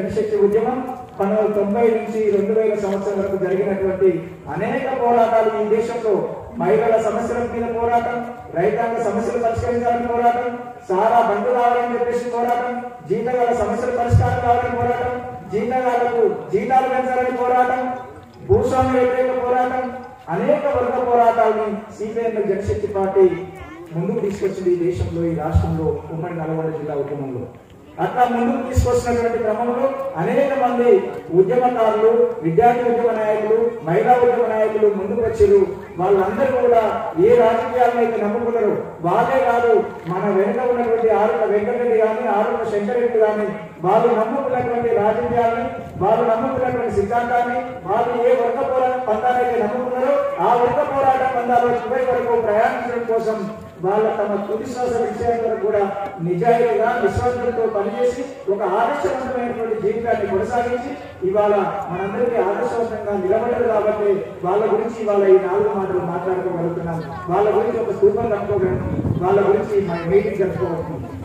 జనశక్తి ఉద్యమం 1990 నుంచి 2000 సంవత్సరం వరకు జరిగినటువంటి అనేక పోరాటాలు ఈ దేశంలో మహిళల సమస్యల మీద పోరాటం, రైతాంగ సమస్యలు పరిష్కరించాలని పోరాటం, సారా బంధు కావాలని చెప్పేసి పోరాటం, జీతగాల సమస్యల పరిష్కారం కావాలని పోరాటం, జీతగాలకు జీతాలు పెంచాలని పోరాటం, భూస్వామ్య వ్యతిరేక పోరాటం, అనేక వర్గ పోరాటాలను సిపిఎం జనశక్తి పార్టీ ముందుకు తీసుకొచ్చింది ఈ దేశంలో, ఈ రాష్ట్రంలో, ఉమ్మడి నల్గొండ జిల్లా ఉద్యమంలో. అట్లా ముందుకు తీసుకొచ్చినటువంటి క్రమంలో అనేక మంది ఉద్యమకారులు, విద్యార్థి ఉద్యమ నాయకులు, మహిళా ఉద్యమ నాయకులు ముందుకు వచ్చారు. వాళ్ళందరూ కూడా ఏ రాజకీయాలను అయితే నమ్ముకున్నారు వాళ్ళే కాదు, మన వెనుక ఉన్నటువంటి ఆరుల వెంకటరెడ్డి కానీ, ఆరుల శంకరెడ్డి కానీ, వాళ్ళు నమ్ముకున్నటువంటి రాజకీయాలని, వాళ్ళు నమ్ముకున్నటువంటి సిద్ధాంతాన్ని, వాళ్ళు ఏ వర్గ పోరాట పంతాలైతే నమ్ముకున్నారో ఆ వర్గ పోరాట పంతాల్లో చివరి వరకు ప్రయాణించడం కోసం వాళ్ళ తమ తుది శ్వాస విషయాల వరకు కూడా నిజాయితీగా విశ్వాసంతో పనిచేసి ఒక ఆదర్శవంతమైనటువంటి జీవితాన్ని కొనసాగించి ఇవాళ మనందరికీ ఆదర్శవంతంగా నిలబడ్డారు. కాబట్టి వాళ్ళ గురించి ఇవాళ ఈ 4 మాటలు మాట్లాడుకోగలుగుతున్నాం. వాళ్ళ గురించి ఒక స్థూపం కట్టుకోగలుగుతున్నాం. వాళ్ళ గురించి మన మీటింగ్ జరుపుకోగలుగుతున్నాం.